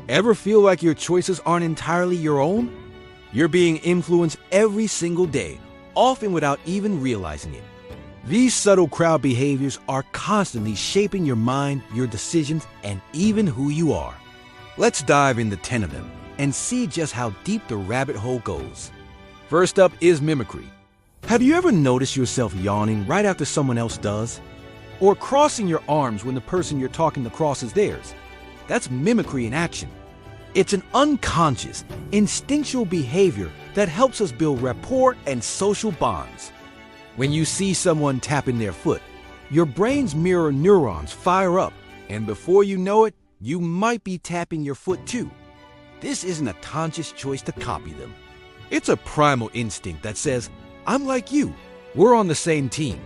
Ever feel like your choices aren't entirely your own? You're being influenced every single day, often without even realizing it. These subtle crowd behaviors are constantly shaping your mind, your decisions, and even who you are. Let's dive into 10 of them and see just how deep the rabbit hole goes. First up is mimicry. Have you ever noticed yourself yawning right after someone else does? Or crossing your arms when the person you're talking to crosses theirs? That's mimicry in action. It's an unconscious, instinctual behavior that helps us build rapport and social bonds. When you see someone tapping their foot, your brain's mirror neurons fire up, and before you know it, you might be tapping your foot too. This isn't a conscious choice to copy them. It's a primal instinct that says, I'm like you, we're on the same team.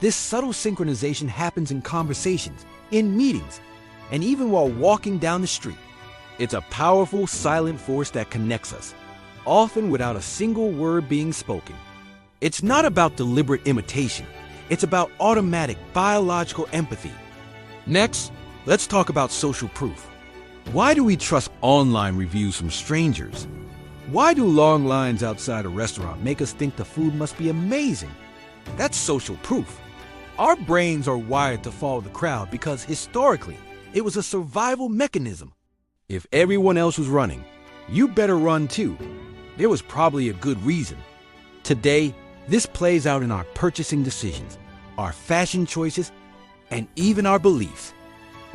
This subtle synchronization happens in conversations, in meetings, and even while walking down the street. It's a powerful, silent force that connects us, often without a single word being spoken. It's not about deliberate imitation. It's about automatic, biological empathy. Next, let's talk about social proof. Why do we trust online reviews from strangers? Why do long lines outside a restaurant make us think the food must be amazing? That's social proof. Our brains are wired to follow the crowd because historically, it was a survival mechanism. If everyone else was running, you better run too. There was probably a good reason. Today, this plays out in our purchasing decisions, our fashion choices, and even our beliefs.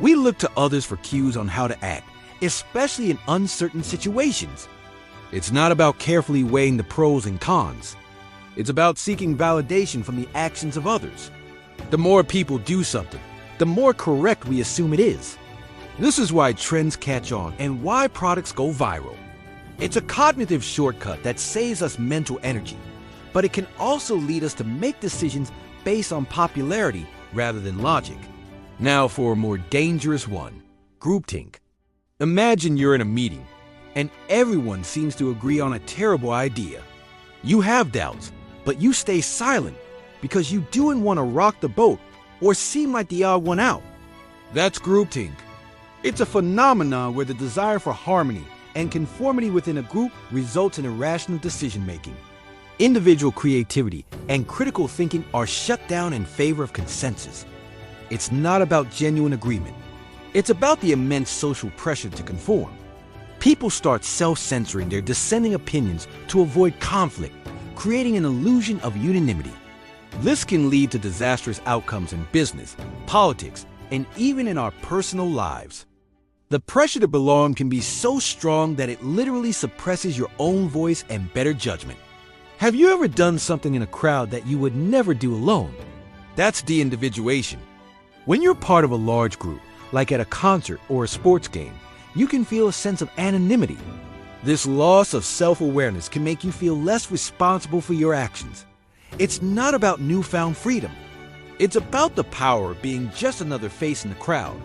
We look to others for cues on how to act, especially in uncertain situations. It's not about carefully weighing the pros and cons. It's about seeking validation from the actions of others. The more people do something, the more correct we assume it is. This is why trends catch on and why products go viral. It's a cognitive shortcut that saves us mental energy, but it can also lead us to make decisions based on popularity rather than logic. Now for a more dangerous one, groupthink. Imagine you're in a meeting and everyone seems to agree on a terrible idea. You have doubts, but you stay silent because you don't want to rock the boat or seem like the odd one out. That's groupthink. It's a phenomenon where the desire for harmony and conformity within a group results in irrational decision-making. Individual creativity and critical thinking are shut down in favor of consensus. It's not about genuine agreement. It's about the immense social pressure to conform. People start self-censoring their dissenting opinions to avoid conflict, creating an illusion of unanimity. This can lead to disastrous outcomes in business, politics, and even in our personal lives. The pressure to belong can be so strong that it literally suppresses your own voice and better judgment. Have you ever done something in a crowd that you would never do alone? That's de-individuation. When you're part of a large group, like at a concert or a sports game, you can feel a sense of anonymity. This loss of self-awareness can make you feel less responsible for your actions. It's not about newfound freedom. It's about the power of being just another face in the crowd.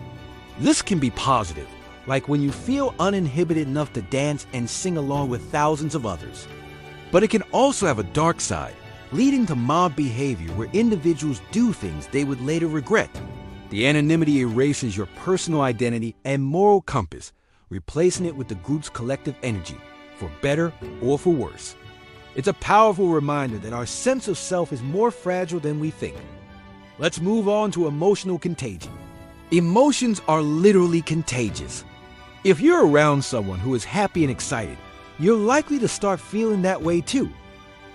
This can be positive, like when you feel uninhibited enough to dance and sing along with thousands of others. But it can also have a dark side, leading to mob behavior where individuals do things they would later regret. The anonymity erases your personal identity and moral compass, replacing it with the group's collective energy, for better or for worse. It's a powerful reminder that our sense of self is more fragile than we think. Let's move on to emotional contagion. Emotions are literally contagious. If you're around someone who is happy and excited, you're likely to start feeling that way too.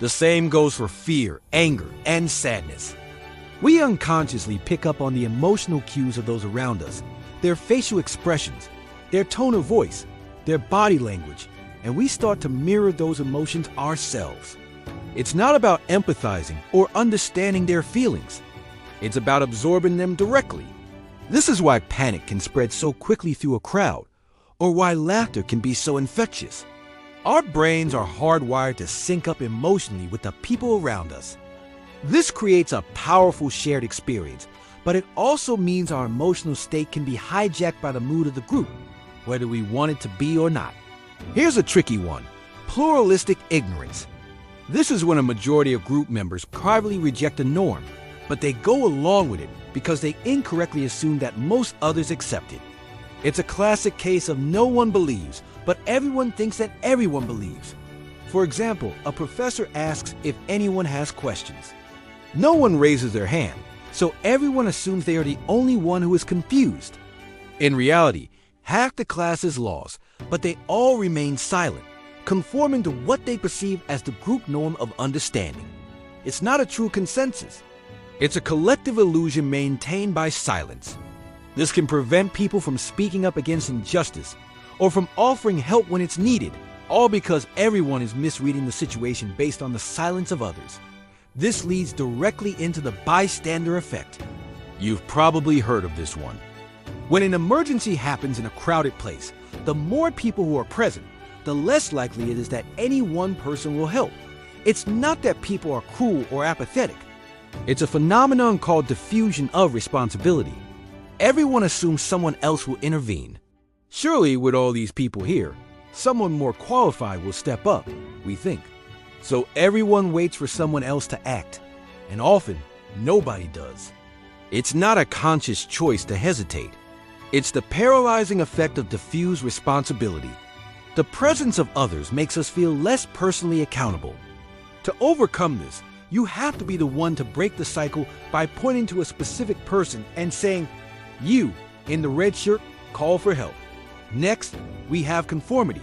The same goes for fear, anger, and sadness. We unconsciously pick up on the emotional cues of those around us, their facial expressions, their tone of voice, their body language, and we start to mirror those emotions ourselves. It's not about empathizing or understanding their feelings. It's about absorbing them directly. This is why panic can spread so quickly through a crowd, or why laughter can be so infectious. Our brains are hardwired to sync up emotionally with the people around us. This creates a powerful shared experience, but it also means our emotional state can be hijacked by the mood of the group, whether we want it to be or not. Here's a tricky one: pluralistic ignorance. This is when a majority of group members privately reject a norm, but they go along with it because they incorrectly assume that most others accept it. It's a classic case of no one believes, but everyone thinks that everyone believes. For example, a professor asks if anyone has questions. No one raises their hand, so everyone assumes they are the only one who is confused. In reality, half the class is lost, but they all remain silent, conforming to what they perceive as the group norm of understanding. It's not a true consensus. It's a collective illusion maintained by silence. This can prevent people from speaking up against injustice or from offering help when it's needed, all because everyone is misreading the situation based on the silence of others. This leads directly into the bystander effect. You've probably heard of this one. When an emergency happens in a crowded place, the more people who are present, the less likely it is that any one person will help. It's not that people are cruel or apathetic. It's a phenomenon called diffusion of responsibility. Everyone assumes someone else will intervene. Surely, with all these people here, someone more qualified will step up, we think. So everyone waits for someone else to act, and often, nobody does. It's not a conscious choice to hesitate. It's the paralyzing effect of diffuse responsibility. The presence of others makes us feel less personally accountable. To overcome this, you have to be the one to break the cycle by pointing to a specific person and saying, "You, in the red shirt, call for help." Next, we have conformity.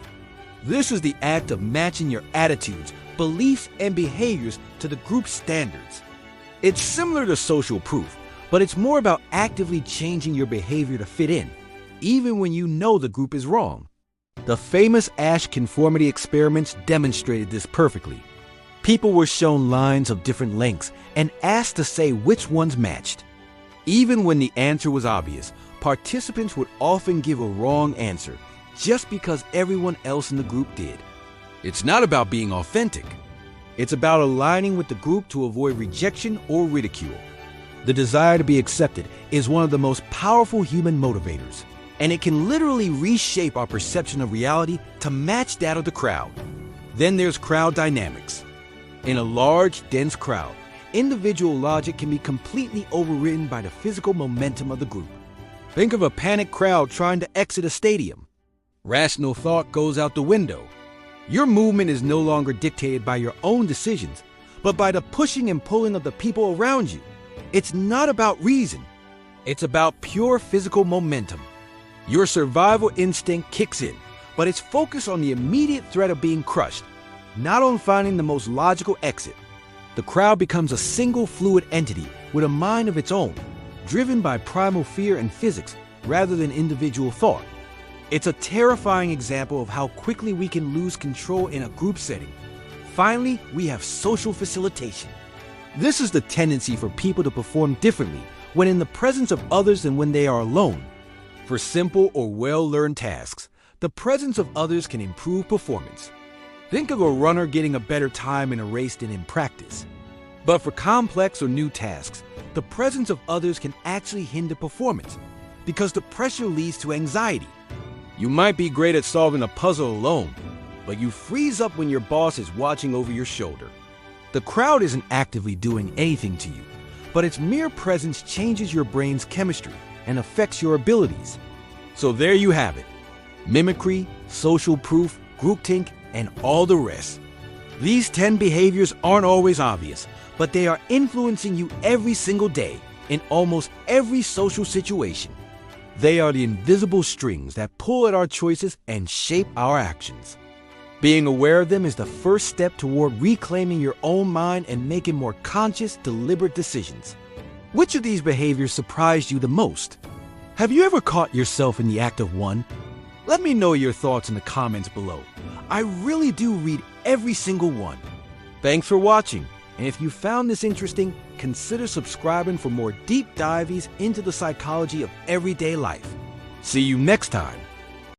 This is the act of matching your attitudes, beliefs, and behaviors to the group's standards. It's similar to social proof, but it's more about actively changing your behavior to fit in, even when you know the group is wrong. The famous Asch conformity experiments demonstrated this perfectly. People were shown lines of different lengths and asked to say which ones matched. Even when the answer was obvious, participants would often give a wrong answer just because everyone else in the group did. It's not about being authentic. It's about aligning with the group to avoid rejection or ridicule. The desire to be accepted is one of the most powerful human motivators, and it can literally reshape our perception of reality to match that of the crowd. Then there's crowd dynamics. In a large, dense crowd, individual logic can be completely overridden by the physical momentum of the group. Think of a panicked crowd trying to exit a stadium. Rational thought goes out the window. Your movement is no longer dictated by your own decisions, but by the pushing and pulling of the people around you. It's not about reason. It's about pure physical momentum. Your survival instinct kicks in, but it's focused on the immediate threat of being crushed, not on finding the most logical exit. The crowd becomes a single fluid entity with a mind of its own, driven by primal fear and physics rather than individual thought. It's a terrifying example of how quickly we can lose control in a group setting. Finally, we have social facilitation. This is the tendency for people to perform differently when in the presence of others than when they are alone. For simple or well-learned tasks, the presence of others can improve performance. Think of a runner getting a better time in a race than in practice. But for complex or new tasks, the presence of others can actually hinder performance because the pressure leads to anxiety. You might be great at solving a puzzle alone, but you freeze up when your boss is watching over your shoulder. The crowd isn't actively doing anything to you, but its mere presence changes your brain's chemistry and affects your abilities. So there you have it. Mimicry, social proof, groupthink, and all the rest. These 10 behaviors aren't always obvious, but they are influencing you every single day in almost every social situation. They are the invisible strings that pull at our choices and shape our actions. Being aware of them is the first step toward reclaiming your own mind and making more conscious, deliberate decisions. Which of these behaviors surprised you the most? Have you ever caught yourself in the act of one? Let me know your thoughts in the comments below. I really do read every single one. Thanks for watching, and if you found this interesting, consider subscribing for more deep dives into the psychology of everyday life. See you next time.